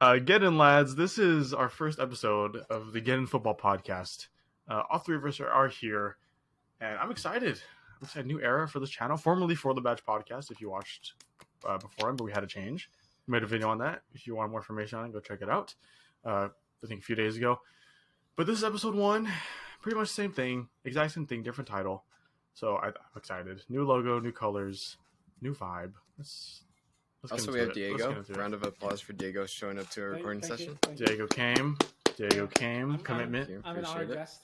Get in, lads. This is our first episode of the Get in Football podcast. All three of us are here, and I'm excited. I'm excited. New era for this channel, formerly For the Badge podcast. If you watched before him, but we had a change. We made a video on that. If you want more information on it, go check it out. I think a few days ago. But this is episode 1. Pretty much the same thing. Exact same thing, different title. So I'm excited. New logo, new colors, new vibe. Let's also, we have Diego. Round of applause for Diego showing up to our recording session. Diego came. Commitment. I'm an honored guest.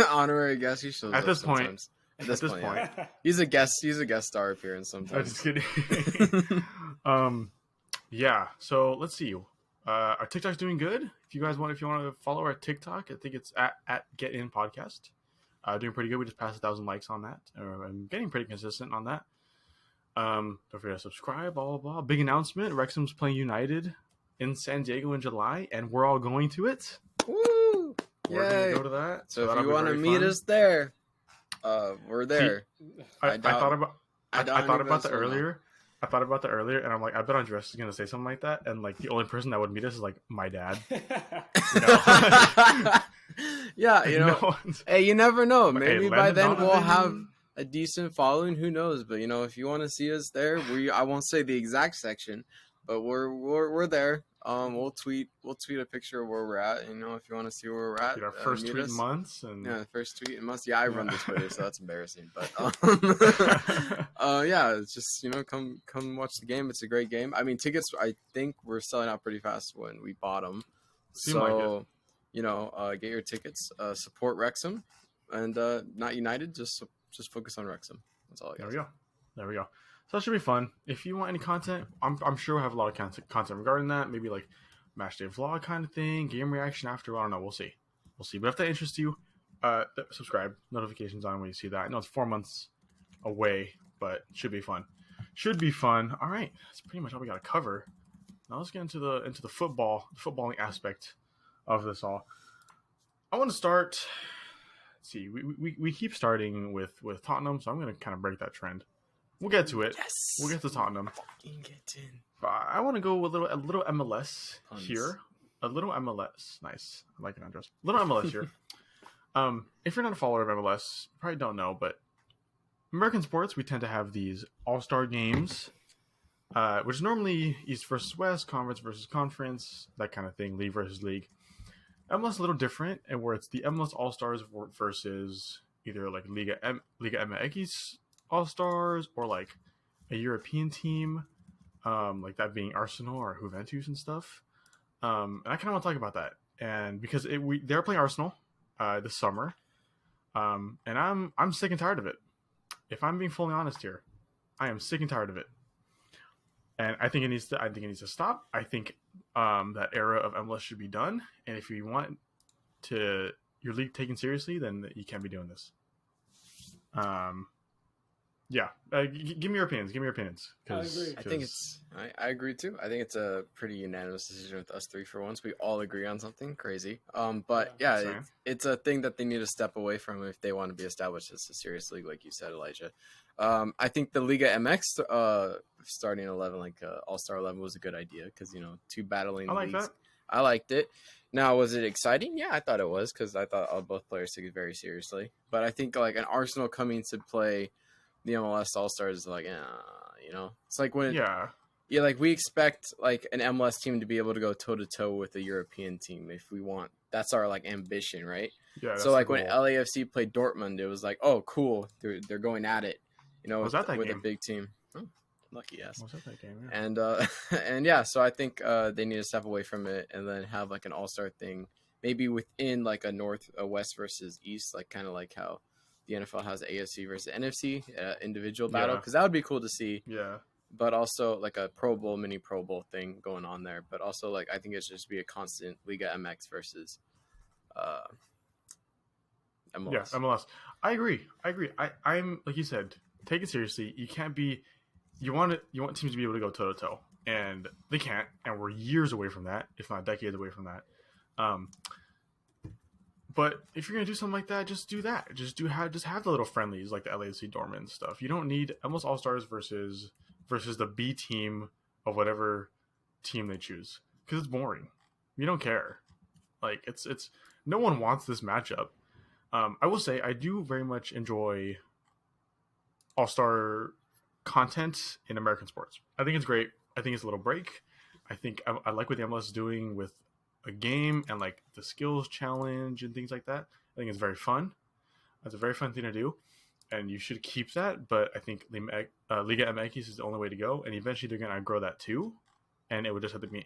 Honorary guest. He shows at this point. Sometimes. At this point, yeah. He's a guest star appearance sometimes. I'm just kidding. Yeah. So let's see. Our TikTok's doing good. If you want to follow our TikTok, I think it's at Get In Podcast. Doing pretty good. We just passed 1,000 likes on that. I'm getting pretty consistent on that. Don't forget to subscribe, blah, blah, blah. Big announcement. Wrexham's playing United in San Diego in July, and we're all going to it. Woo! We're going to go to that. So if you want to meet us there, we're there. See, I thought about that earlier. I thought about that earlier, and I'm like, I bet Andres is going to say something like that, and like the only person that would meet us is like my dad. Yeah, hey, you never know. Maybe by then Donovan. we'll have a decent following. Who knows? But if you want to see us there, I won't say the exact section, but we're there. We'll tweet a picture of where we're at. If you want to see where we're at, our first tweet in months, and the first tweet in months. Yeah, I run the Twitter, so that's embarrassing. But yeah, it's just come watch the game. It's a great game. I mean, tickets. I think we're selling out pretty fast when we bought them. So get your tickets. Support Wrexham, and not United. Just focus on Wrexham. That's all I got. There we go. So that should be fun. If you want any content, I'm sure we'll have a lot of content regarding that. Maybe like match day vlog kind of thing, game reaction after. I don't know. We'll see. But if that interests you, subscribe. Notifications on when you see that. I know it's 4 months away, but it should be fun. All right, that's pretty much all we got to cover. Now let's get into the footballing aspect of this all. I want to start. Let's see. We keep starting with Tottenham, so I'm going to kind of break that trend. We'll get to it. Yes. We'll get to Tottenham. Get in. But I want to go with a little MLS Puns. here. A little MLS. Nice. I like an address. A little MLS here. If you're not a follower of MLS, you probably don't know, but American sports, we tend to have these AllStar games, which is normally East versus West, Conference versus Conference, that kind of thing, League versus League. MLS is a little different, and where it's the MLS AllStars versus either like Liga MX AllStars or like a European team, like that being Arsenal or Juventus and stuff. And I kind of want to talk about that, and because they're playing Arsenal this summer, and I'm sick and tired of it. If I'm being fully honest here, I am sick and tired of it, and I think it needs to stop. I think that era of MLS should be done, and if you want your league taken seriously, then you can't be doing this. Yeah, give me your opinions. I agree. I agree too. I think it's a pretty unanimous decision with us three for once. We all agree on something crazy. But it's a thing that they need to step away from if they want to be established as a serious league, like you said, Elijah. I think the Liga MX starting 11, like All-Star 11, was a good idea because two battling leagues. That. I liked it. Now, was it exciting? Yeah, I thought it was because I thought both players took it very seriously. But I think like an Arsenal coming to play the MLS All-Stars is like, it's like when like we expect like an MLS team to be able to go toe to toe with a European team if we want. That's our like ambition, right? Yeah. So like when LAFC played Dortmund, it was like, oh, cool, they're going at it, was that with game? A big team. Oh, lucky ass. Was that game? Yeah. And yeah, so I think they need to step away from it and then have like an All-Star thing, maybe within like a West versus East, like kind of like how the NFL has AFC versus NFC individual battle, because that would be cool to see. Yeah. But also like a mini Pro Bowl thing going on there. But also like I think it should just be a constant Liga MX versus MLS. Yeah, MLS. I agree. I'm like you said, take it seriously. You can't be. You want teams to be able to go toe to toe, and they can't. And we're years away from that, if not decades away from that. But if you're gonna do something like that, just do that. Just have the little friendlies like the LAFC Dortmund stuff. You don't need almost All Stars versus the B team of whatever team they choose because it's boring. You don't care. Like it's no one wants this matchup. I will say I do very much enjoy all-star content in American sports. I think it's great. I think it's a little break. I think I like what the MLS is doing with a game and like the skills challenge and things like that. I think it's very fun. It's a very fun thing to do, and you should keep that. But I think Liga MX is the only way to go, and eventually they're going to grow that too, and it would just have to be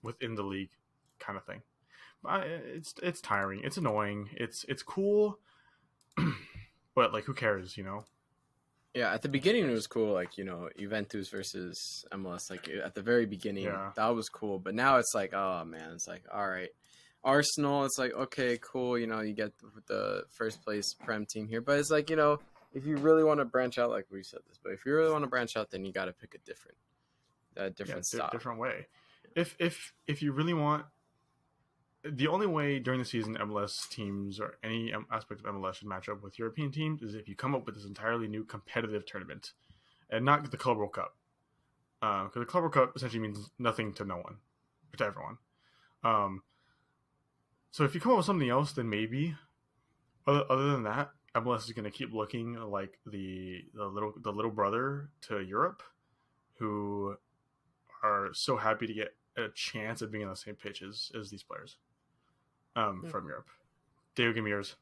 within the league kind of thing. It's tiring. It's annoying. It's cool, but like who cares, you know? Yeah, at the beginning it was cool, like, you know, Juventus versus MLS, like at the very beginning, that was cool. But now it's like, oh man, it's like, all right, Arsenal, it's like, okay, cool, you know, you get the first place Prem team here, but it's like, you know, if you really want to branch out, like we said this, but if you really want to branch out, then you got to pick a different style, different way. If you really want. The only way during the season MLS teams or any aspect of MLS should match up with European teams is if you come up with this entirely new competitive tournament and not the Club World Cup. Because the Club World Cup essentially means nothing to no one, but to everyone. So if you come up with something else, then maybe. Other than that, MLS is going to keep looking like the little brother to Europe, who are so happy to get a chance at being on the same pitch as these players. From Europe. Dave, give me yours.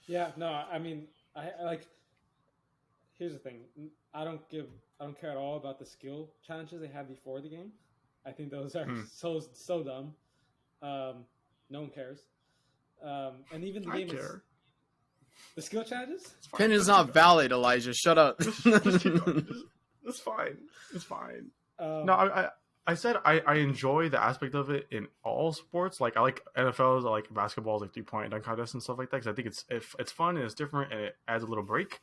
Yeah, no, I mean, I like. Here's the thing: I don't care at all about the skill challenges they had before the game. I think those are so dumb. No one cares. And even the game is the skill challenges. Opinion is not valid, Elijah. Shut up. Just keep going. It's fine. It's fine. No, I said I enjoy the aspect of it in all sports. Like I like NFLs, I like basketballs, like 3-point dunk contests and stuff like that. Because I think it's fun and it's different and it adds a little break.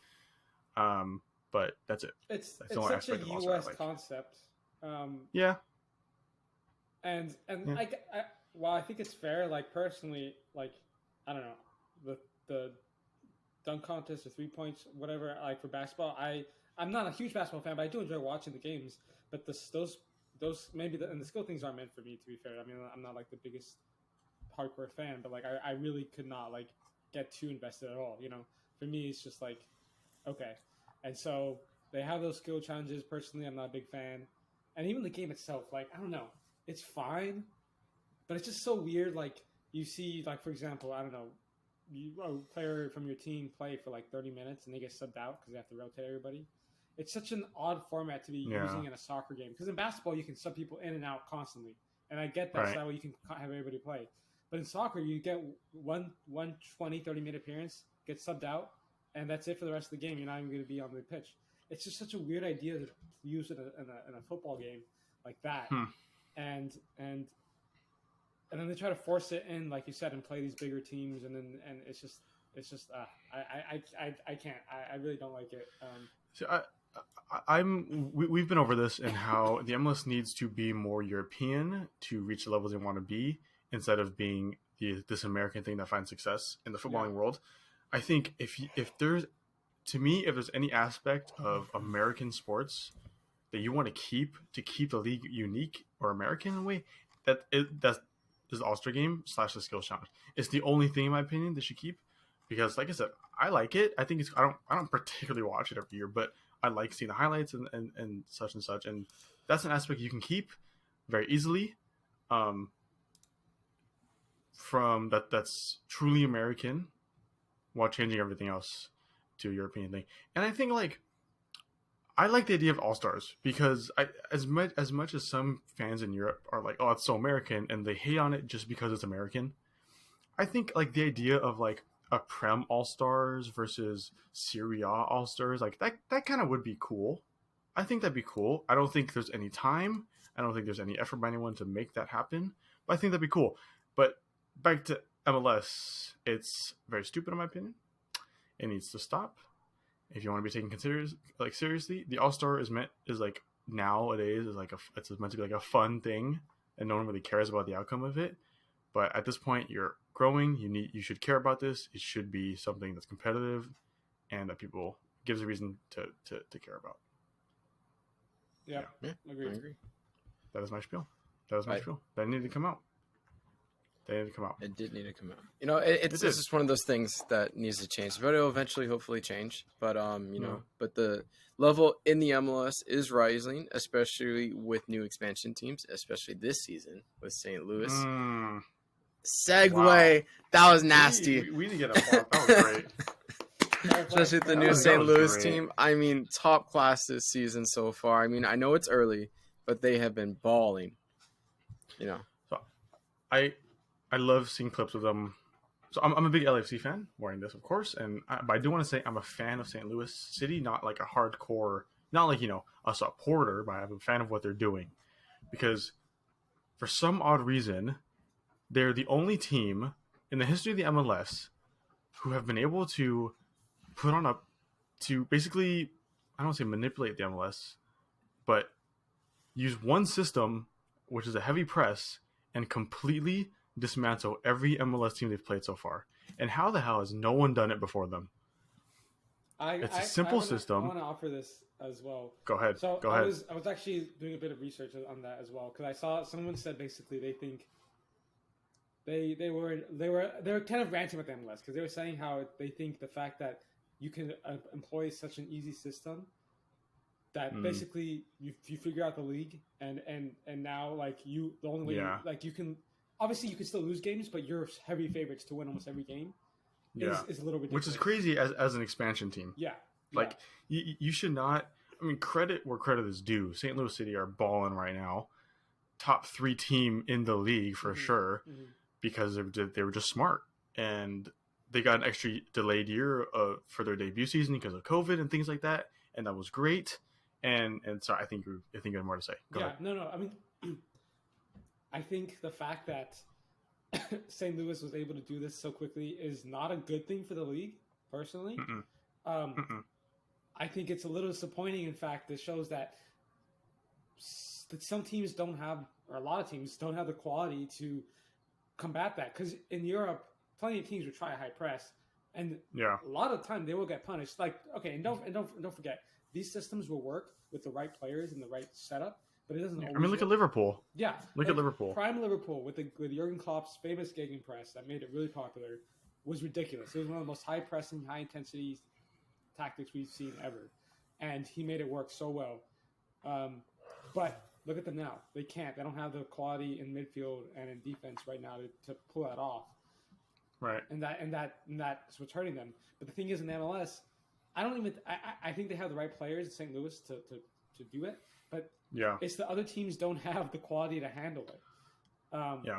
But that's it. It's such a U.S. concept. Yeah. And like while I think it's fair, like personally, like I don't know the dunk contest or 3 points, whatever. Like for basketball, I'm not a huge basketball fan, but I do enjoy watching the games. But those maybe and the skill things aren't meant for me, to be fair. I mean, I'm not like the biggest hardcore fan, but like I really could not like get too invested at all. You know, for me it's just like okay. And so they have those skill challenges. Personally, I'm not a big fan, and even the game itself, like I don't know, it's fine, but it's just so weird. Like you see, like for example, I don't know, a player from your team play for like 30 minutes and they get subbed out because they have to rotate everybody. It's such an odd format to be using in a soccer game. Because in basketball, you can sub people in and out constantly. And I get that, so that way you can have everybody play. But in soccer, you get one 20, 30-minute appearance, get subbed out, and that's it for the rest of the game. You're not even going to be on the pitch. It's just such a weird idea to use in a football game like that. And then they try to force it in, like you said, and play these bigger teams. And it's just I can't. I really don't like it. So we've been over this and how the MLS needs to be more European to reach the levels they want to be instead of being this American thing that finds success in the footballing world. I think if there's any aspect of American sports that you want to keep the league unique or American in a way, that's the All-Star Game / the skills challenge. It's the only thing in my opinion they should keep because, like I said, I like it. I think I don't particularly watch it every year, but I like seeing the highlights and such and such, and that's an aspect you can keep very easily. From that's truly American, while changing everything else to a European thing. And I think I like the idea of all stars because as much as some fans in Europe are like, oh, it's so American, and they hate on it just because it's American. I think like the idea of like a Prem All-Stars versus Serie A All-Stars, like that kind of would be cool. I think that'd be cool. I don't think there's any time. I don't think there's any effort by anyone to make that happen. But I think that'd be cool. But back to MLS, it's very stupid in my opinion. It needs to stop. If you want to be taken seriously, the All-Star is like nowadays is like it's meant to be like a fun thing, and no one really cares about the outcome of it. But at this point, you're growing. You should care about this. It should be something that's competitive, and that people gives a reason to care about. Yeah. Agreed. I agree. That is my spiel. That needed to come out. It did need to come out. It's just one of those things that needs to change, but it'll eventually, hopefully, change. But but the level in the MLS is rising, especially with new expansion teams, especially this season with St. Louis. Segue. Wow. That was nasty. We need to get a block. That was great. Especially with the new St. Louis team. I mean, top class this season so far. I mean, I know it's early, but they have been balling. So I love seeing clips of them. So I'm a big LAFC fan, wearing this, of course, but I do want to say I'm a fan of St. Louis City, not like a hardcore, not like a supporter, but I'm a fan of what they're doing, because for some odd reason, they're the only team in the history of the MLS who have been able to to basically, I don't want to say manipulate the MLS, but use one system, which is a heavy press, and completely dismantle every MLS team they've played so far. And how the hell has no one done it before them? It's a simple system. I want to offer this as well. Go ahead. So Go ahead. I was actually doing a bit of research on that as well, because I saw someone said basically they think they were kind of ranting with the MLS, because they were saying how they think the fact that you can employ such an easy system that basically you figure out the league and now like the only way you can, obviously you can still lose games, but you're heavy favorites to win almost every game. Is a little ridiculous. Which is crazy as an expansion team. Yeah. Like you should not. I mean, credit where credit is due. St. Louis City are balling right now, top 3 team in the league for sure, because they were just smart, and they got an extra delayed year for their debut season because of COVID and things like that, and that was great. And so I think you have more to say. Go ahead. No. I mean, I think the fact that St. Louis was able to do this so quickly is not a good thing for the league, personally. I think it's a little disappointing. In fact, it shows that some teams don't have, or a lot of teams don't have the quality to combat that. Because in Europe, plenty of teams would try a high press, and a lot of the time they will get punished. Like, okay, and don't forget, these systems will work with the right players and the right setup, but it doesn't. I mean, look at Liverpool. Yeah, look at Liverpool. Prime Liverpool with Jurgen Klopp's famous gegenpress that made it really popular was ridiculous. It was one of the most high pressing, high intensity tactics we've seen ever, and he made it work so well. But look at them now; they can't. They don't have the quality in midfield and in defense right now to pull that off. Right. And that's what's hurting them. But the thing is, in MLS, I think they have the right players in St. Louis to do it, but it's the other teams don't have the quality to handle it.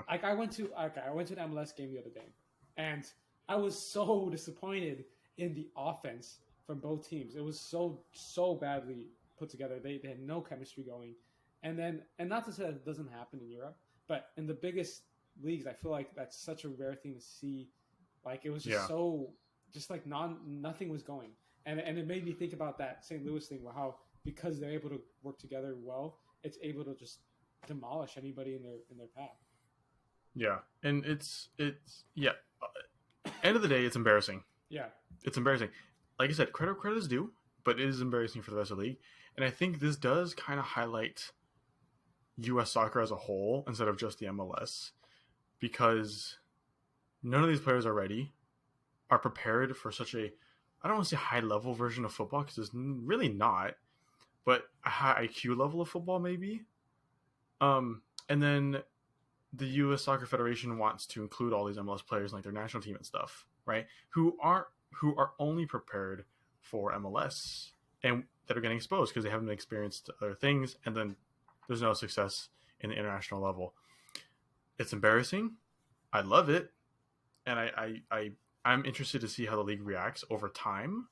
Like I went to an MLS game the other day, and I was so disappointed in the offense from both teams. It was so badly put together. They had no chemistry going, and not to say that it doesn't happen in Europe, but in the biggest leagues, I feel like that's such a rare thing to see. Like it was just like nothing was going. And it made me think about that St. Louis thing, where how because they're able to work together well, it's able to just demolish anybody in their path. Yeah, and it's end of the day, it's embarrassing. Yeah, it's embarrassing. Like I said, credit is due, but it is embarrassing for the rest of the league. And I think this does kind of highlight U.S. soccer as a whole instead of just the MLS, because none of these players are prepared for such a, I don't want to say high level version of football, because it's really not, but a high IQ level of football maybe. And then the U.S. Soccer Federation wants to include all these MLS players in like their national team and stuff, right? Who are only prepared for MLS and that are getting exposed because they haven't experienced other things, and then there's no success in the international level. It's embarrassing. I love it, and I'm interested to see how the league reacts over time,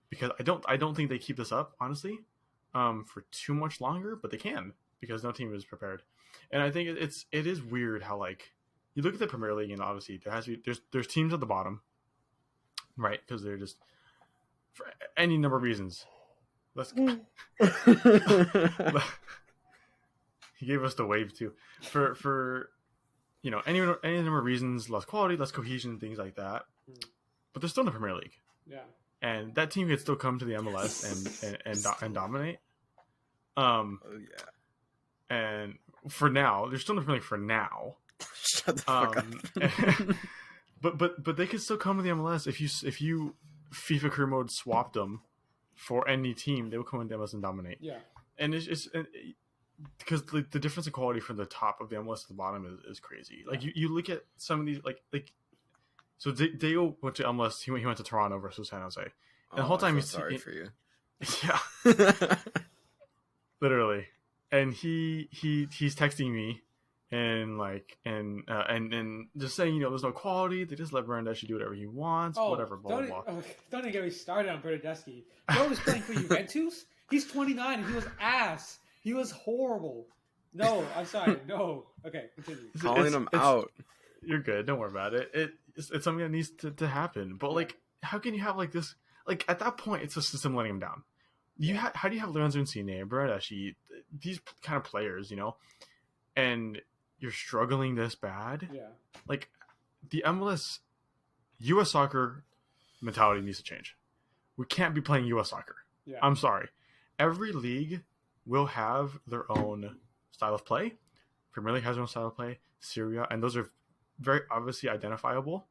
because I don't think they keep this up, honestly, for too much longer, but they can, because no team is prepared. And I think it is weird how, like, you look at the Premier League, and obviously there's teams at the bottom, right? Because they're just, for any number of reasons. He gave us the wave too. For any number of reasons, less quality, less cohesion, things like that. But they're still in the Premier League. Yeah. And that team could still come to the MLS and dominate. And for now. They're still in the Premier League for now. Shut the fuck up. but they could still come to the MLS if you FIFA career mode swapped them for any team. They would come into MLS and dominate. Yeah, and it's because the difference in quality from the top of the MLS to the bottom is crazy. Like you look at some of these like so Dale went to MLS. He went to Toronto versus San Jose. And the whole time he's sorry for you. Yeah, literally. And he's texting me and just saying, there's no quality. They just let Bernardeschi do whatever he wants, whatever, blah, blah, blah. Don't even get me started on Bernardeschi. Joe was playing for Juventus. He's 29 and he was ass. He was horrible. No, I'm sorry. No. Okay, continue. Calling him out. You're good. Don't worry about it. It's something that needs to happen. But, like, how can you have, like, this? Like, at that point, it's a system letting him down. How do you have Lorenzo Insigne, Bernardeschi, these kind of players, and you're struggling this bad? Yeah. Like, the MLS, U.S. soccer mentality needs to change. We can't be playing U.S. soccer. Yeah. I'm sorry. Every league will have their own style of play. Premier League has their own style of play. Syria, and those are very obviously identifiable.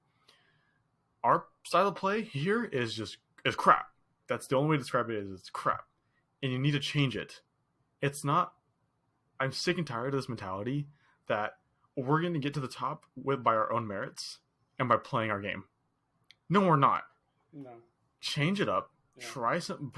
Our style of play here is crap. That's the only way to describe it is it's crap. And you need to change it. It's not... I'm sick and tired of this mentality that we're going to get to the top by our own merits and by playing our game. No, we're not. No. Change it up. Yeah. Try some...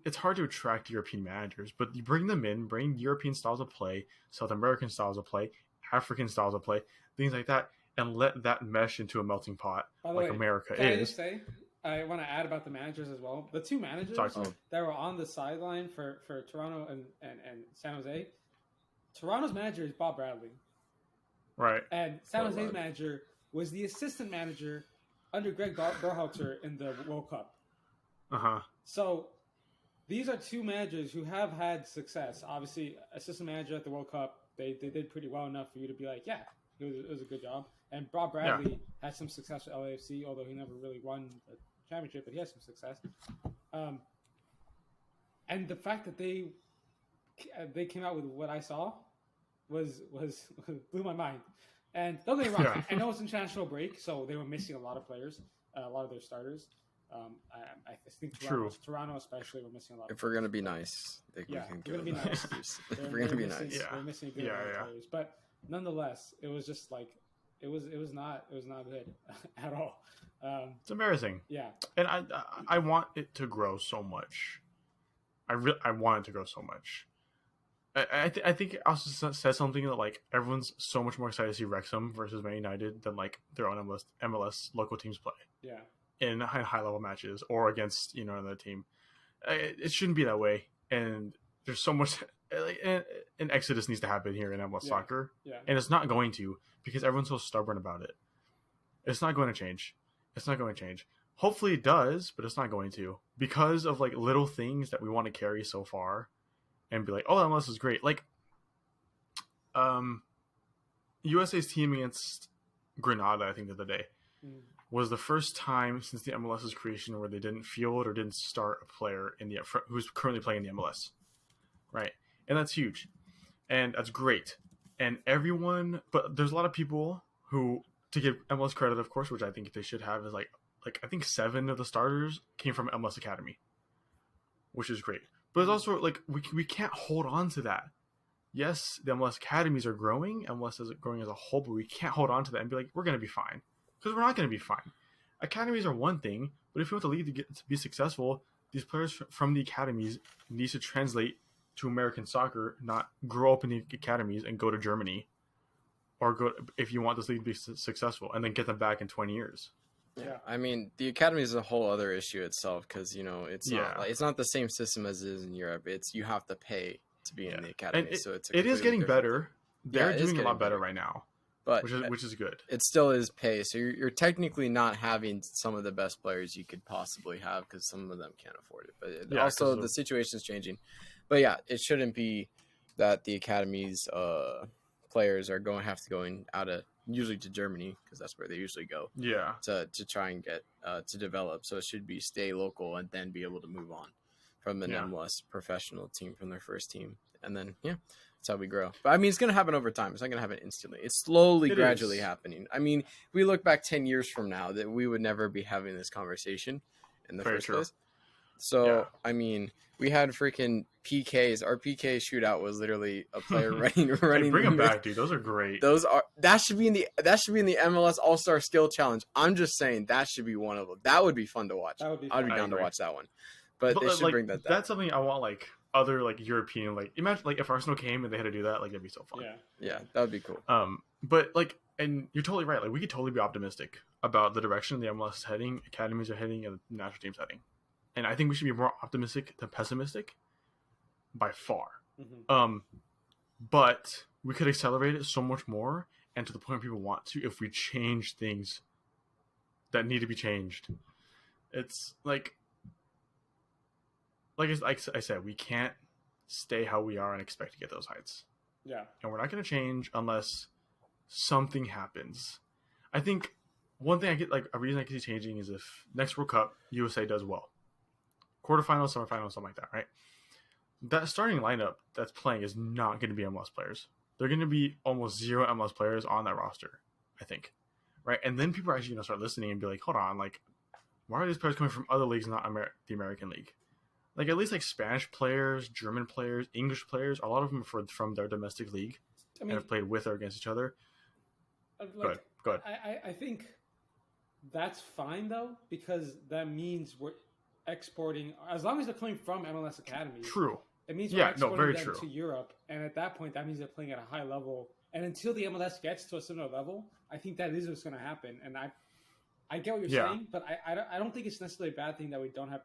it's hard to attract European managers, but you bring them in, bring European styles of play, South American styles of play, African styles of play, things like that, and let that mesh into a melting pot like America can is. I just say, I want to add about the managers as well. The two managers that were on the sideline for Toronto and San Jose, Toronto's manager is Bob Bradley. Right. And San Jose's manager was the assistant manager under Greg Berhalter in the World Cup. Uh-huh. So these are two managers who have had success. Obviously, assistant manager at the World Cup, they did pretty well enough for you to be like, yeah, it was a good job. And Bob Bradley had some success with LAFC, although he never really won the championship, but he had some success. And the fact that they came out with what I saw was blew my mind. And don't get me wrong, I know it's international break, so they were missing a lot of players, a lot of their starters. I think Toronto especially were missing a lot. If we're gonna be nice, we're gonna be nice. If we're gonna be nice, we're missing good players, but nonetheless, it was just like it was not good at all. It's embarrassing. Yeah, and I want it to grow so much. I want it to grow so much. I think it also says something that like everyone's so much more excited to see Wrexham versus Man United than like their own MLS local teams play. Yeah. In high level matches or against another team. It shouldn't be that way, and there's so much an exodus needs to happen here in MLS soccer, and it's not going to because everyone's so stubborn about it. It's not going to change. Hopefully it does, but it's not going to because of like little things that we want to carry so far and be like, oh, MLS is great. Like USA's team against Grenada, I think the other day, was the first time since the MLS's creation where they didn't field or didn't start a player who's currently playing in the MLS, right? And that's huge, and that's great. And everyone, but there's a lot of people who, to give MLS credit, of course, which I think they should have, is like I think 7 of the starters came from MLS Academy, which is great. But it's also like we can't hold on to that. Yes, the MLS academies are growing, MLS is growing as a whole, but we can't hold on to that and be like, we're going to be fine. Because we're not going to be fine. Academies are one thing, but if you want the league to be successful, these players from the academies need to translate to American soccer, not grow up in the academies and go to Germany, or go if you want this league to be successful, and then get them back in 20 years. Yeah, I mean the academy is a whole other issue itself because it's not the same system as it is in Europe. It's you have to pay to be in the academy, so it is getting better. They're doing a lot better right now. But which is good. It still is pay, so you're technically not having some of the best players you could possibly have because some of them can't afford it. But also the situation is changing. But yeah, it shouldn't be that the academy's players are have to go out of usually to Germany because that's where they usually go. Yeah. To try and get to develop, so it should be stay local and then be able to move on from an MLS professional team from their first team. and then that's how we grow. But I mean, it's gonna happen over time. It's not gonna happen instantly. It's slowly, gradually happening. I mean, if we look back 10 years from now, that we would never be having this conversation in the first place. So I mean, we had freaking PKs. Our PK shootout was literally a player running. Hey, bring them back, dude. Those are great. That should be in the MLS AllStar Skill Challenge. I'm just saying that should be one of them. That would be fun to watch. I'd be down to watch that one. But they should bring that back. That's something I want, like other like European, like imagine like if Arsenal came and they had to do that, like that'd be so fun. Yeah, that would be cool. But like, and you're totally right. Like we could totally be optimistic about the direction the MLS is heading, academies are heading, and the national team's heading. And I think we should be more optimistic than pessimistic by far. Mm-hmm. But we could accelerate it so much more and to the point where people want to if we change things that need to be changed. It's like I said, we can't stay how we are and expect to get those heights. Yeah. And we're not going to change unless something happens. I think one thing a reason I can see changing is if next World Cup, USA does well. Quarterfinals, semifinals, something like that, right? That starting lineup that's playing is not going to be MLS players. They're going to be almost zero MLS players on that roster, I think, right? And then people are actually going to start listening and be like, hold on, like, why are these players coming from other leagues, not the American League? Like, at least, like, Spanish players, German players, English players, a lot of them are from their domestic league and have played with or against each other. Like, Go ahead. I think that's fine, though, because that means we're exporting, as long as they're playing from MLS academies. True. It means we're exporting them to Europe, and at that point, that means they're playing at a high level. And until the MLS gets to a similar level, I think that is what's going to happen. And I get what you're saying, but I don't think it's necessarily a bad thing that we don't have.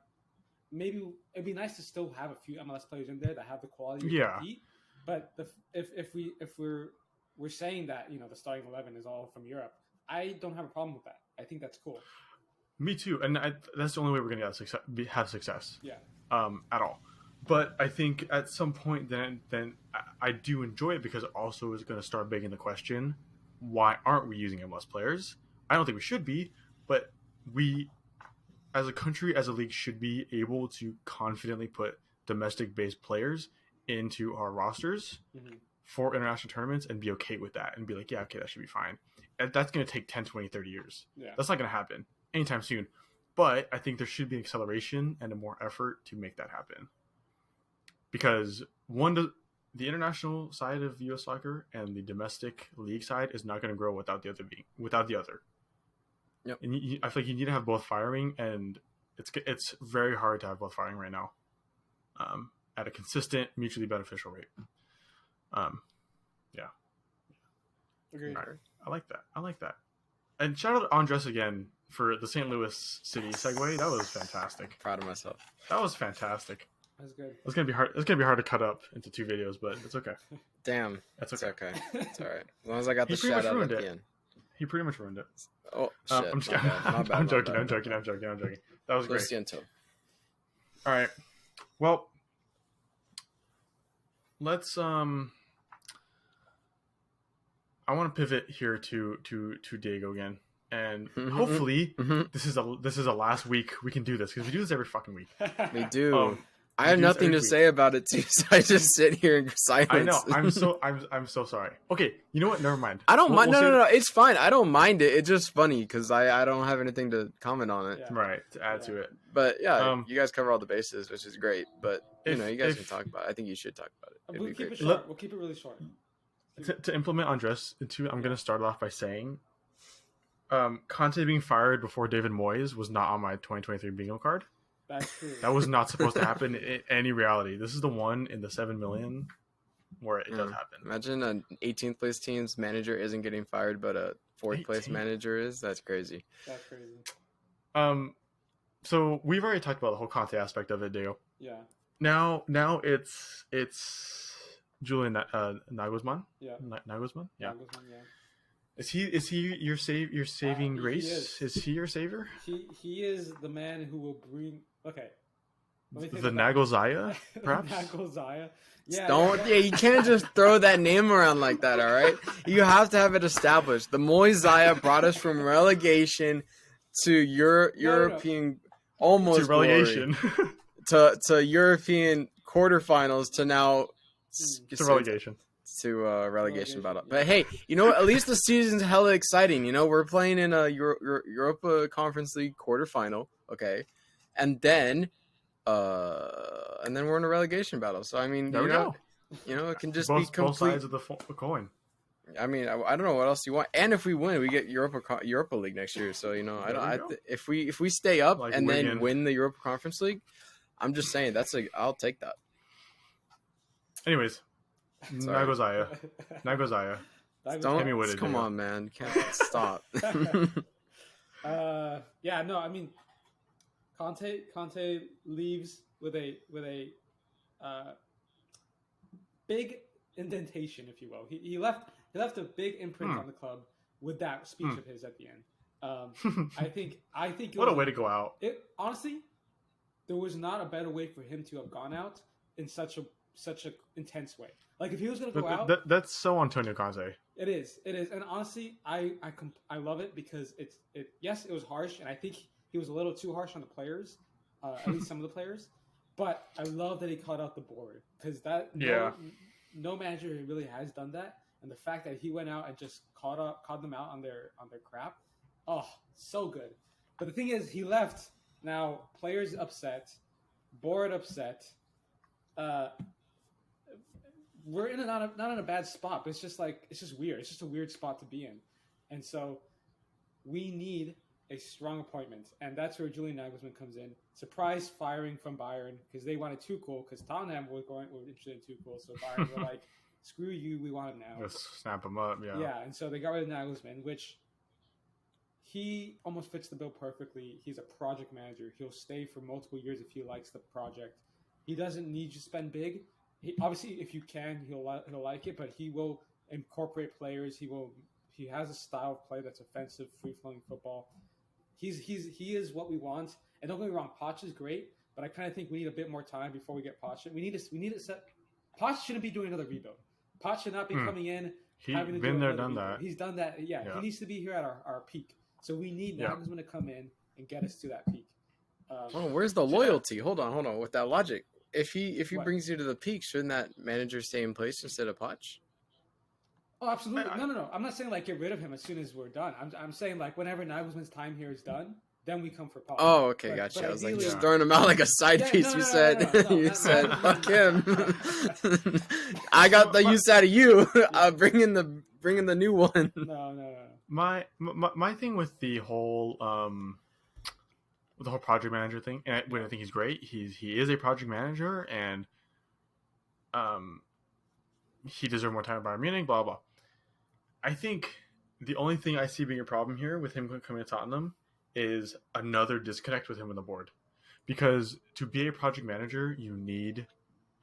Maybe it'd be nice to still have a few MLS players in there that have the quality to compete. But if we're saying that the starting 11 is all from Europe, I don't have a problem with that. I think that's cool. Me too, and that's the only way we're gonna have success. Yeah. At all. But I think at some point, then I do enjoy it because it also is going to start begging the question: why aren't we using MLS players? I don't think we should be, but we, as a country, as a league, should be able to confidently put domestic-based players into our rosters for international tournaments and be okay with that and be like, yeah, okay, that should be fine. And that's going to take 10, 20, 30 years. Yeah. That's not going to happen anytime soon. But I think there should be an acceleration and a more effort to make that happen. Because the international side of U.S. soccer and the domestic league side is not going to grow without the other. Yep. And I feel like you need to have both firing, and it's very hard to have both firing right now at a consistent, mutually beneficial rate. Yeah. Agreed. Right. I like that. And shout out to Andres again for the St. Louis City segue. That was fantastic. Proud of myself. That was fantastic. That's good. It's gonna be hard. It's gonna be hard to cut up into 2 videos, but it's okay. Damn, that's okay. It's all right. As long as I got the shout out at the end. He pretty much ruined it. Oh shit! I'm just kidding. I'm joking. I'm joking. That was great. All right. Well, let's I want to pivot here to Diego again, and hopefully this is a last week we can do this because we do this every fucking week. We do. I have nothing to say about it too, so I just sit here in silence. I know. I'm so sorry. Okay, you know what? Never mind. I don't mind. No. It's fine. I don't mind it. It's just funny because I don't have anything to comment on it. Yeah. Right, to add to it. But yeah, you guys cover all the bases, which is great. But you guys can talk about it. I think you should talk about it. We'll keep it short. We'll keep it really short. To implement Andres, I'm going to start off by saying Conte being fired before David Moyes was not on my 2023 bingo card. That's true. That was not supposed to happen in any reality. This is the one in the 7 million where it does happen. Imagine an 18th place team's manager isn't getting fired, but a 4th place manager is. That's crazy. That's crazy. So we've already talked about the whole Conte aspect of it, Deo. Yeah. Now it's Julian Nagelsmann. Yeah. Nagelsmann. Yeah. Nagelsmann, yeah. Is he your saving grace? Is he your savior? He is the man who will bring. Okay. The Nagelzaya, perhaps. Nagelzaya. Yeah. You can't just throw that name around like that. All right. You have to have it established. The Moyes brought us from relegation to European almost to relegation to European quarterfinals to now It's a relegation. To relegation battle. Yeah. But hey, you know what? At least the season's hella exciting. You know, we're playing in a Europa Conference League quarterfinal, okay, and then we're in a relegation battle. So I mean, There we go. it can just Both be complete. sides of the coin. I mean, I don't know what else you want. And if we win, we get Europa League next year. So if we stay up and then win the Europa Conference League, I'm just saying I'll take that. Anyways. Nagelsmann. Don't come on, man. Can't stop. Yeah, no, I mean, Conte leaves with a big indentation, if you will. He left a big imprint on the club with that speech of his at the end. I think what a way to go out. Honestly, there was not a better way for him to have gone out in such a intense way. Like if he was going to go out, that's so Antonio Conte. It is, and honestly, I love it because yes, it was harsh, and I think he was a little too harsh on the players, at least some of the players. But I love that he called out the board because no manager really has done that, and the fact that he went out and just called them out on their crap, oh, so good. But the thing is, he left. Now players upset, board upset. We're not in a bad spot, but it's just weird. It's just a weird spot to be in, and so we need a strong appointment, and that's where Julian Nagelsmann comes in. Surprise firing from Bayern because they wanted Tuchel because Tottenham were interested in Tuchel, so Bayern were like, "Screw you, we want him now." Just snap him up, yeah. Yeah, and so they got rid of Nagelsmann, which he almost fits the bill perfectly. He's a project manager. He'll stay for multiple years if he likes the project. He doesn't need you to spend big. Obviously, if you can, he'll like it, but he will incorporate players. He has a style of play that's offensive, free-flowing football. He is what we want. And don't get me wrong, Poch is great, but I kind of think we need a bit more time before we get Poch. We need to set. Poch shouldn't be doing another rebuild. Poch should not be coming in. He's been there, done that. He's done that. Yeah, he needs to be here at our peak. So we need Nagelsmann to come in and get us to that peak. Where's the loyalty? Hold on. With that logic. If he brings you to the peak, shouldn't that manager stay in place instead of Poch? Oh, absolutely. No. I'm not saying like get rid of him as soon as we're done. I'm saying like whenever Nagelsmann's time here is done, then we come for Poch. Oh, okay, gotcha. I was like just throwing him out like a side piece. You said fuck him. I got the use out of you. Bring in the new one. No. My thing with the whole project manager thing, and I think he's great. He is a project manager, and he deserves more time at Bayern Munich. Blah blah. I think the only thing I see being a problem here with him coming to Tottenham is another disconnect with him and the board, because to be a project manager, you need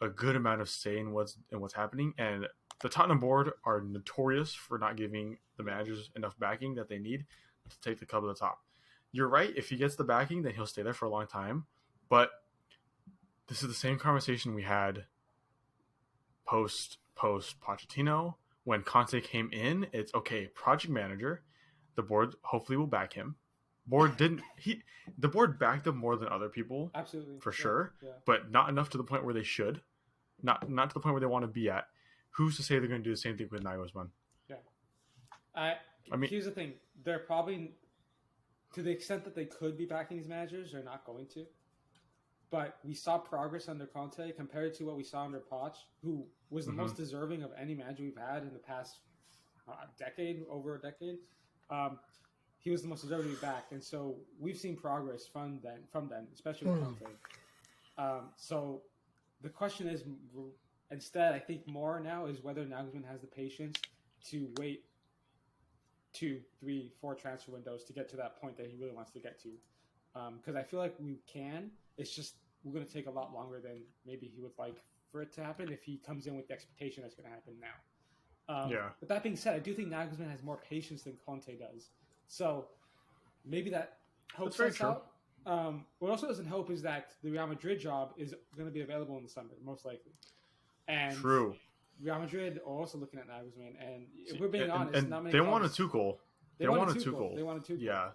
a good amount of say in what's happening, and the Tottenham board are notorious for not giving the managers enough backing that they need to take the club to the top. You're right. If he gets the backing, then he'll stay there for a long time. But this is the same conversation we had post Pochettino when Conte came in. It's okay, project manager. The board hopefully will back him. The board backed him more than other people, absolutely for sure, yeah. But not enough to the point where they should, not to the point where they want to be at. Who's to say they're going to do the same thing with Nagelsmann? Yeah, I mean, here's the thing: they're probably, to the extent that they could be backing these managers, they're not going to. But we saw progress under Conte compared to what we saw under Poch, who was the most deserving of any manager we've had in the past over a decade. He was the most deserving to be back, and so we've seen progress from them, especially with Conte. So the question is, instead, I think more now is whether Nagelsmann has the patience to wait 2, 3, 4 transfer windows to get to that point that he really wants to get to. Because I feel like we can. It's just we're going to take a lot longer than maybe he would like for it to happen if he comes in with the expectation that's going to happen now. But that being said, I do think Nagelsmann has more patience than Conte does. So maybe that helps us out. What also doesn't help is that the Real Madrid job is going to be available in the summer, most likely. And True. Real Madrid are also looking at Nagelsmann, and if we're being honest, and not many they wanted Tuchel. They wanted Tuchel. They wanted Tuchel. Yeah,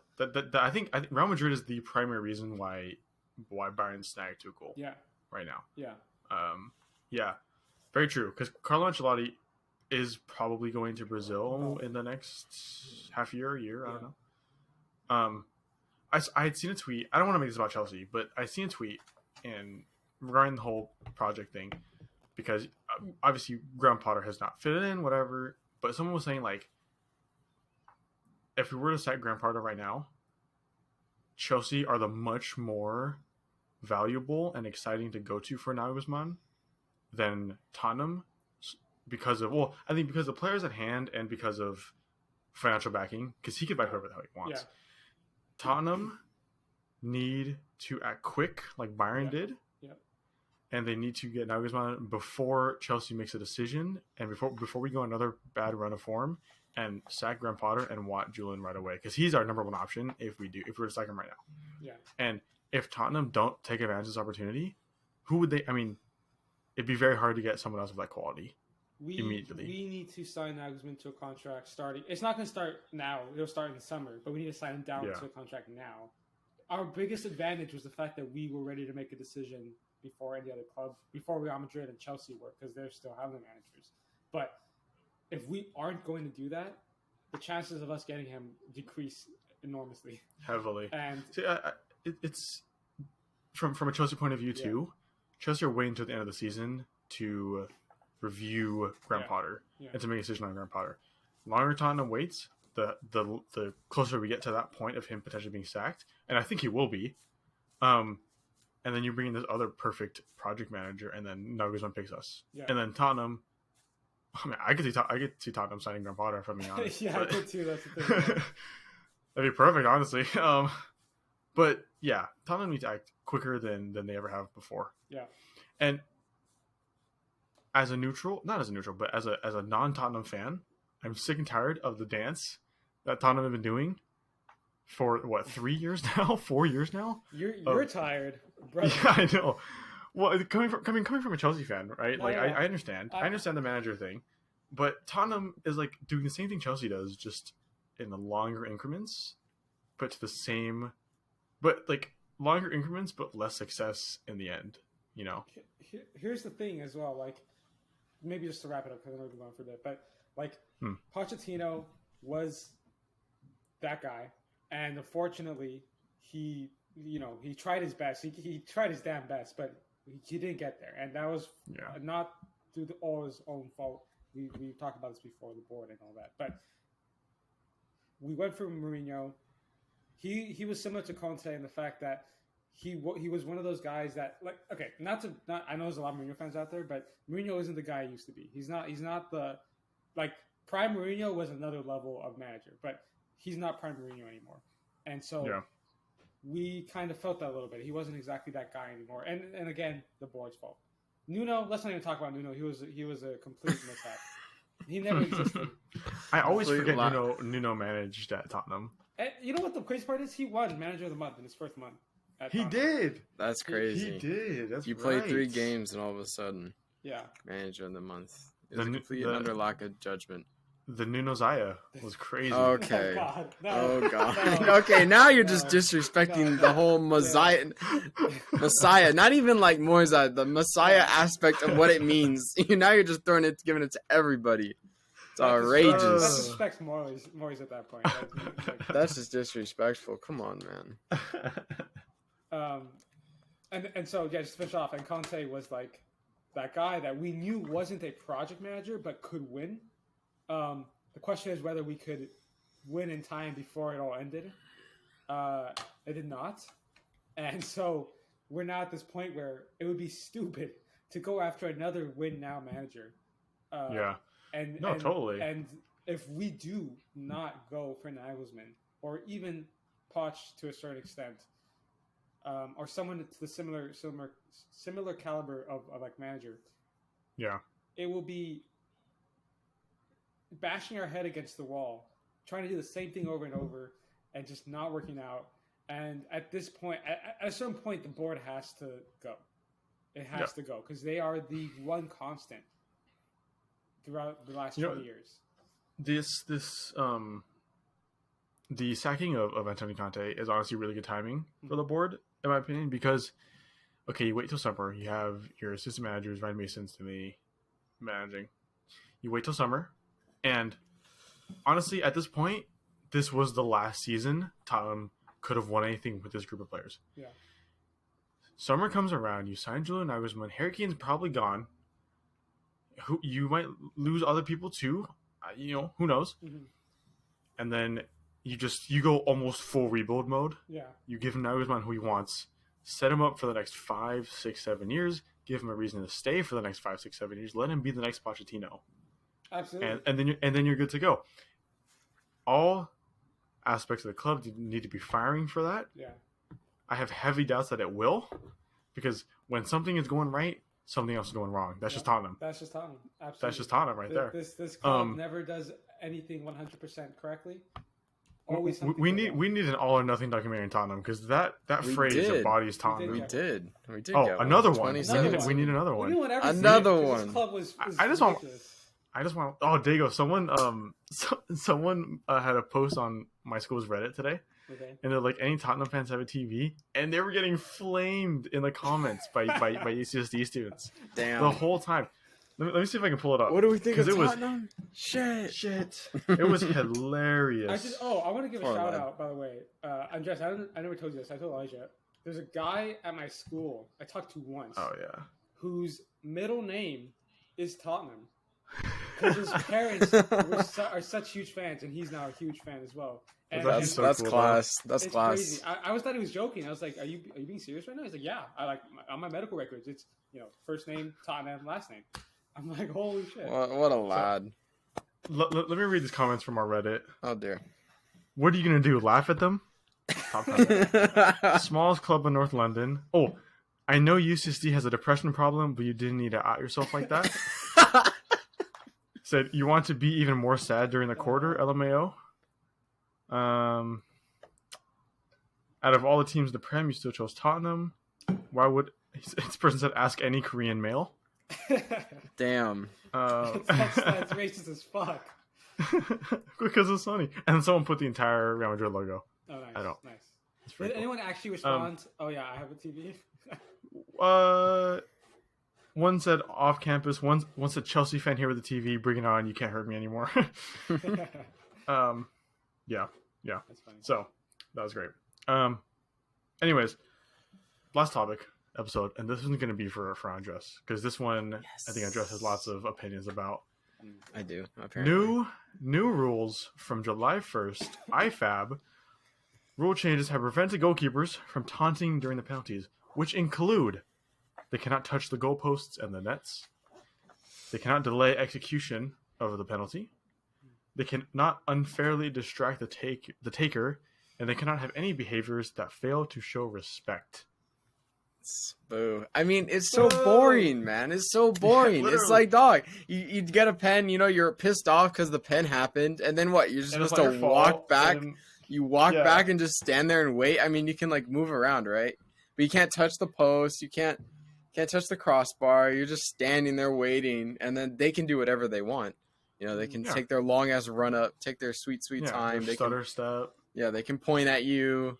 I think Real Madrid is the primary reason why Bayern snagged Tuchel. Yeah. Right now. Yeah. Yeah. Very true, because Carlo Ancelotti is probably going to Brazil in the next half year, I don't know. I had seen a tweet. I don't want to make this about Chelsea, but I seen a tweet and regarding the whole project thing, because obviously Graham Potter has not fit in, whatever. But someone was saying like, if we were to sack Graham Potter right now, Chelsea are the much more valuable and exciting to go to for Nagelsmann than Tottenham, because of I think because of the players at hand and because of financial backing, because he could buy whoever the hell he wants. Yeah. Tottenham need to act quick like Bayern did. Yep. And they need to get Nagelsmann before Chelsea makes a decision and before we go another bad run of form and sack Graham Potter and want Julian right away, because he's our number one option if we were to sack him right now. Yeah. And if Tottenham don't take advantage of this opportunity, who would they? I mean, it'd be very hard to get someone else of that quality immediately. We need to sign Nagelsmann to a contract starting. It's not going to start now. It'll start in the summer, but we need to sign him down to a contract now. Our biggest advantage was the fact that we were ready to make a decision before any other club, before Real Madrid and Chelsea were, because they're still having managers. But if we aren't going to do that, the chances of us getting him decrease enormously. Heavily. And see, it's from a Chelsea point of view too. Chelsea are waiting until the end of the season to review Graham Potter and to make a decision on Graham Potter. Longer Tottenham waits, the closer we get to that point of him potentially being sacked, and I think he will be. And then you bring in this other perfect project manager, and then Nagelsmann picks us. Yeah. And then Tottenham. I mean, I could see Tottenham signing Graham Potter, if I'm being honest. I could too. That's the thing. That'd be perfect, honestly. But yeah, Tottenham need to act quicker than they ever have before. Yeah. And as a neutral, not as a neutral, but as a non-Tottenham fan, I'm sick and tired of the dance that Tottenham have been doing for 3 years now, 4 years now. You're tired, brother. Yeah, I know. Well, coming from a Chelsea fan, right? Like I understand. I understand the manager thing, but Tottenham is like doing the same thing Chelsea does, just in the longer increments, but to the same, but like longer increments, but less success in the end. You know. Here's the thing as well. Like, maybe just to wrap it up, because I know we're going for a bit, but like Pochettino was that guy, and unfortunately, he tried his best. He tried his damn best, but he didn't get there, and that was not through all his own fault. We talked about this before, the board and all that, but we went for Mourinho. He was similar to Conte in the fact that he was one of those guys that, like, okay, not I know there's a lot of Mourinho fans out there, but Mourinho isn't the guy he used to be. He's not the, like, prime Mourinho was another level of manager, but he's not prime Mourinho anymore, and so. We kind of felt that a little bit. He wasn't exactly that guy anymore. And again, the board's fault. Nuno, let's not even talk about Nuno. He was a complete mishap. He never existed. I always forget Nuno managed at Tottenham. And you know what the crazy part is? He won Manager of the Month in his first month. He did. That's crazy. He did. That's you played 3 games and all of a sudden, Manager of the Month. It was complete under lack of judgment. The Nuno Zaya was crazy. Okay. Oh God. No. Okay, now you're just disrespecting the whole Messiah. Not even like Messiah, the Messiah aspect of what it means. Now you're just giving it to everybody. It's outrageous. That disrespects Moyes at that point. That's just disrespectful. Come on, man. And so just to finish off, and Conte was like that guy that we knew wasn't a project manager but could win. The question is whether we could win in time before it all ended. It did not. And so we're now at this point where it would be stupid to go after another win now manager. Totally. And if we do not go for Nagelsmann or even Poch to a certain extent, or someone to the similar caliber of like manager, it will be bashing our head against the wall, trying to do the same thing over and over, and just not working out. And at this point, at a certain point, the board has to go. It has to go because they are the one constant throughout the last 20 years. The sacking of Antonio Conte is honestly really good timing for the board, in my opinion, because you wait till summer, you have your assistant managers, Ryan Mason's to me, managing. You wait till summer, and honestly, at this point, this was the last season Tottenham could have won anything with this group of players. Yeah. Summer comes around, you sign Julian Nagelsmann. Harry Kane's probably gone. Who you might lose other people too, who knows? Mm-hmm. And then you go almost full rebuild mode. Yeah. You give him Nagelsmann who he wants, set him up for the next 5, 6, 7 years, give him a reason to stay for the next 5, 6, 7 years, let him be the next Pochettino. Absolutely. And then you're good to go. All aspects of the club need to be firing for that. Yeah. I have heavy doubts that it will, because when something is going right, something else is going wrong. That's just Tottenham. That's just Tottenham. Absolutely. That's just Tottenham right there. This club never does anything 100% correctly. Always we need an all or nothing documentary in Tottenham, because that phrase embodies Tottenham. We did. Oh, another one. We need another one. Another one. This club was I just want. Oh, Dago, someone had a post on my school's Reddit today. Okay. And they're like, any Tottenham fans have a TV? And they were getting flamed in the comments by UCSD students. Damn. The whole time. Let me see if I can pull it up. What do we think of it Tottenham? Shit. It was hilarious. I want to give a shout out, by the way. Andres, I never told you this. I told Elijah. There's a guy at my school I talked to once. Oh, yeah. Whose middle name is Tottenham. Because his parents are such huge fans, and he's now a huge fan as well. And that's cool, class. That's it's class. Crazy. I always thought he was joking. I was like, "Are you being serious right now?" He's like, "Yeah." On my medical records, it's first name Tottenham, last name. I'm like, holy shit! What a lad. Let me read these comments from our Reddit. Oh dear. What are you gonna do? Laugh at them? Smallest club in North London. Oh, I know UCSD has a depression problem, but you didn't need to out yourself like that. Said you want to be even more sad during the quarter, LMAO. Out of all the teams in the Prem, you still chose Tottenham. Why would this person said ask any Korean male? Damn. That's racist as fuck. Because it's funny. And then someone put the entire Real Madrid logo. Oh, nice. I don't. Nice. Did anyone actually respond? Oh yeah, I have a TV. One said off campus. One said Chelsea fan here with the TV. Bring it on. You can't hurt me anymore. Yeah. That's funny. So that was great. Anyways, last topic episode, and this isn't going to be for Andres, because this one, yes, I think Andres has lots of opinions about. I do. Apparently. New rules from July 1st. IFAB rule changes have prevented goalkeepers from taunting during the penalties, which include they cannot touch the goalposts and the nets. They cannot delay execution of the penalty. They cannot unfairly distract the taker, and they cannot have any behaviors that fail to show respect. Boo. I mean, it's so boring, man. It's so boring. It's like, dog, you get a pen, you're pissed off because the pen happened, and then what? You're just supposed to walk back. You walk back and just stand there and wait. I mean, you can move around, right? But you can't touch the post. You can't touch the crossbar. You're just standing there waiting, and then they can do whatever they want. They can take their long ass run up, take their sweet time. They stutter step. Yeah, they can point at you,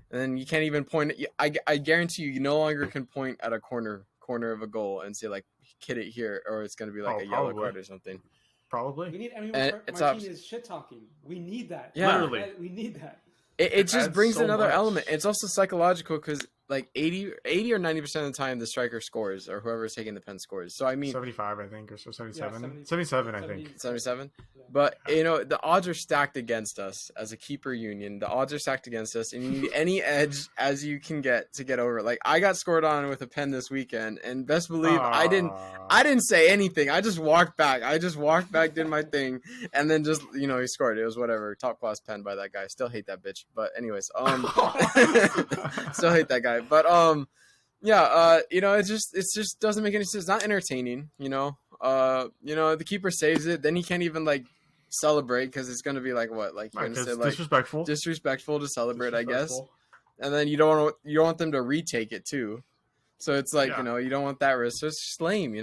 and then you can't even point at you. I guarantee you no longer can point at a corner of a goal and say hit it here, or it's gonna be a yellow card or something. Probably. Martinez shit talking. We need that. Yeah, literally. We need that. It just brings so another much. element. It's also psychological because 80 or 90% of the time the striker scores, or whoever's taking the pen scores. So I mean 75, I think, or so 77. Yeah, 77, I think. 77. Yeah. But the odds are stacked against us as a keeper union. The odds are stacked against us, and you need any edge as you can get to get over it. I got scored on with a pen this weekend, and best believe I didn't say anything. I just walked back. Did my thing, and then just he scored. It was whatever, top class pen by that guy. Still hate that bitch. But anyways, still hate that guy. But it just doesn't make any sense. It's not entertaining. The keeper saves it, then he can't even celebrate because it's gonna be disrespectful to celebrate, I guess. And then you don't want them to retake it too. So it's you don't want that risk. So it's just lame.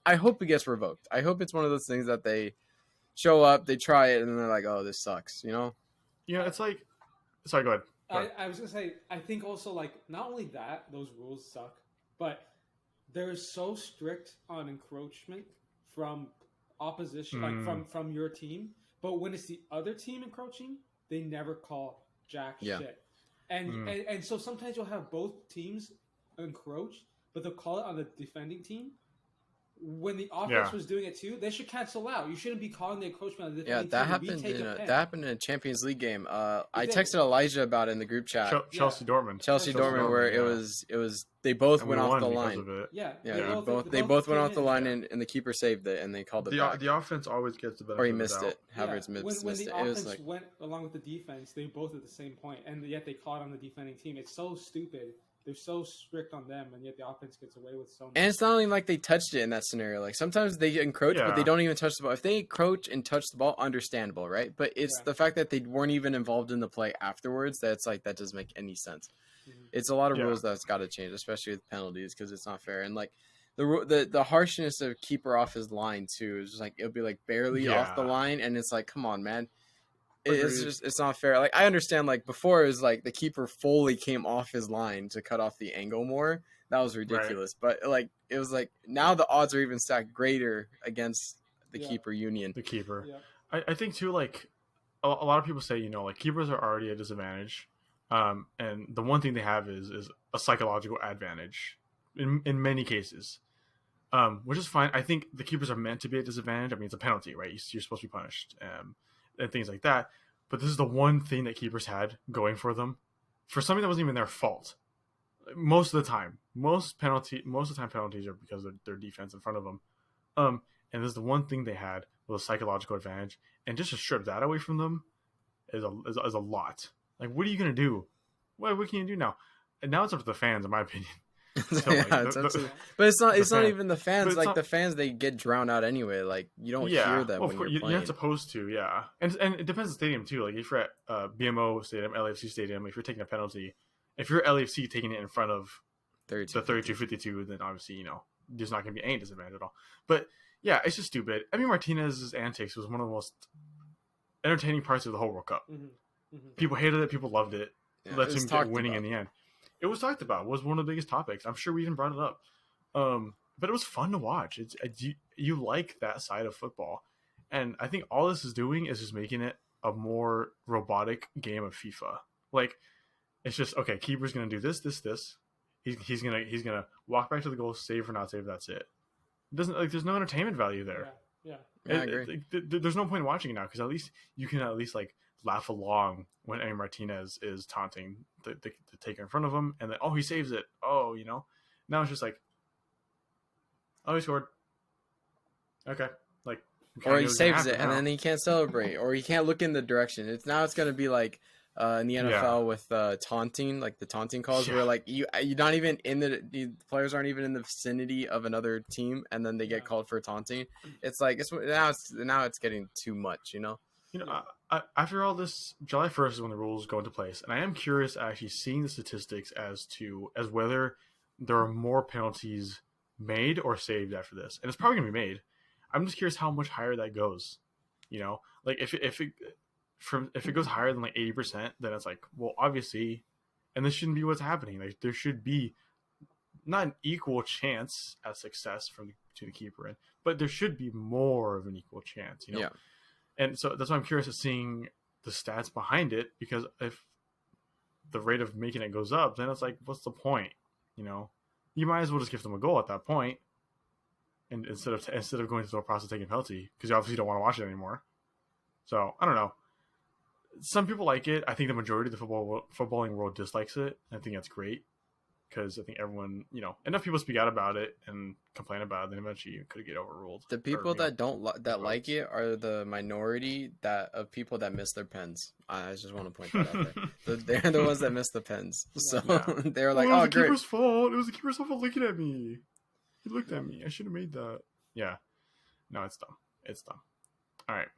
I hope it gets revoked. I hope it's one of those things that they show up, they try it, and then they're like, oh, this sucks. It's like. Sorry, go ahead. I was gonna say, I think also not only that those rules suck, but they're so strict on encroachment from opposition, like from your team. But when it's the other team encroaching, they never call jack shit. And so sometimes you'll have both teams encroach, but they'll call it on the defending team. When the offense was doing it too, they should cancel out. You shouldn't be calling the encroachment on the defending team. That happened in a Champions League game. I texted Elijah about it in the group chat. Chelsea Dortmund, where it was they both went off the line. They both went off the line, and the keeper saved it, and they called it back. The offense always gets the benefit. Or he missed it. Havertz missed it. When the It was offense went along with the defense, they both at the same point, and yet they call it on the defending team. It's so stupid. They're so strict on them, and yet the offense gets away with so much. And it's not even like they touched it in that scenario. Like sometimes they encroach, but they don't even touch the ball. If they encroach and touch the ball, understandable, right? But it's the fact that they weren't even involved in the play afterwards that's like that doesn't make any sense. Mm-hmm. It's a lot of rules that's got to change, especially with penalties, because it's not fair. And like the harshness of keeper off his line too is just like it'll be like barely off the line, and it's like, come on, man. It's not fair. Like I understand, like before it was like the keeper fully came off his line to cut off the angle more. That was ridiculous. Right. But like it was like now the odds are even stacked greater against the keeper union. The keeper. Yeah. I think too, like a lot of people say, you know, like keepers are already at a disadvantage. And the one thing they have is a psychological advantage in many cases. Which is fine. I think the keepers are meant to be at a disadvantage. I mean, it's a penalty, right? You're supposed to be punished. And things like that. But this is the one thing that keepers had going for them for something that wasn't even their fault. Most of the time. Most of the time penalties are because of their defense in front of them. And this is the one thing they had with a psychological advantage. And just to strip that away from them is a lot. Like, what are you going to do? What can you do now? And now it's up to the fans, in my opinion. So, but it's not even the fans. Like the fans, they get drowned out anyway. Like you don't hear them when you're playing. You're not supposed to, and it depends on the stadium too. Like if you're at BMO Stadium, LAFC Stadium, if you're taking a penalty, if you're LAFC taking it in front of the 32-52, then obviously there's not going to be any disadvantage at all. But yeah, it's just stupid. I mean, Martinez's antics was one of the most entertaining parts of the whole World Cup. Mm-hmm. Mm-hmm. People hated it, people loved it. Led to him get winning in the end. It was talked about. It was one of the biggest topics. I'm sure we even brought it up. But it was fun to watch. You like that side of football. And I think all this is doing is just making it a more robotic game of FIFA. Like, it's just, okay, keeper's going to do this. He's gonna walk back to the goal, save or not save, that's it. It doesn't, like, there's no entertainment value there. Yeah, I agree. There's no point in watching it now, because at least you can like, laugh along when Emi Martinez is taunting the taker in front of him, and then he saves it. Now it's just like, he scored. Okay, like, or he saves it and then he can't celebrate, or he can't look in the direction. It's going to be like in the NFL with taunting, like the taunting calls, where like you're not even in the players aren't even in the vicinity of another team, and then they get called for taunting. It's like now it's getting too much, After all this, July 1st is when the rules go into place, and I am curious actually seeing the statistics as whether there are more penalties made or saved after this, and it's probably gonna be made. I'm just curious how much higher that goes. Like if it goes higher than like 80%, then it's like, well, obviously, and this shouldn't be what's happening. Like there should be not an equal chance at success to the keeper, but there should be more of an equal chance. Yeah. And so that's why I'm curious of seeing the stats behind it, because if the rate of making it goes up, then it's like, what's the point? You might as well just give them a goal at that point, and instead of going through the process of taking a penalty, because you obviously don't want to watch it anymore. So I don't know. Some people like it. I think the majority of the footballing world dislikes it. I think that's great, because I think everyone, enough people speak out about it and complain about it, then eventually you could get overruled. The people that like it are the minority of people that miss their pens. I just want to point that out there. They're the ones that miss the pens. So they're like, it was the great. Keeper's fault. It was the keeper's fault for looking at me. He looked at me. I should have made that. Yeah. No, it's dumb. It's dumb. All right.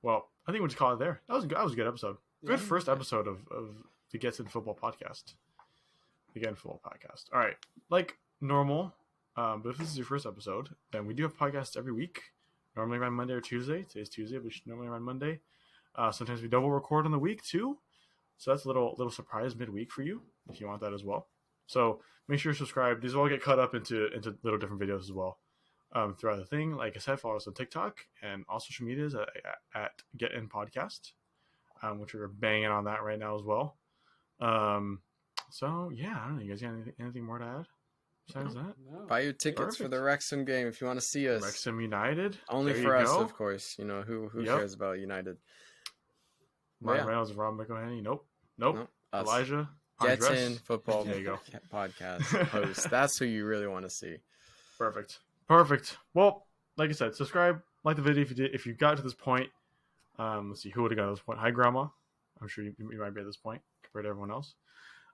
Well, I think we'll just call it there. That was a good episode. Good first episode of the Gets in Football podcast. Again, football podcast. All right, like normal. But if this is your first episode, then we do have podcasts every week. Normally around Monday or Tuesday. Today's Tuesday, but normally around Monday. Sometimes we double record on the week too. So that's a little surprise midweek for you if you want that as well. So make sure you're subscribed. These will all get cut up into little different videos as well. throughout the thing. Like I said, follow us on TikTok and all social medias at Get In Podcast, which we're banging on that right now as well. So yeah, I don't know. You guys got anything more to add besides that? No. Buy your tickets for Perfect. the Wrexham game if you want to see us. Wrexham United. Only There for you us, go. of course. You know who Yep. cares about United? Ryan Yeah. Reynolds and Rob McElhenney. Nope. Us. Elijah. Get Andres. In Football There you go. podcast host. That's who you really want to see. Perfect. Well, like I said, subscribe, like the video if you got to this point. Let's see who would have got to this point. Hi, Grandma. I'm sure you might be at this point compared to everyone else.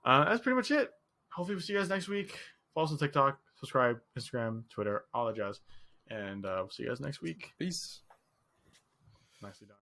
That's pretty much it. Hopefully, we'll see you guys next week. Follow us on TikTok, subscribe, Instagram, Twitter, all that jazz, and we'll see you guys next week. Peace. Nicely done.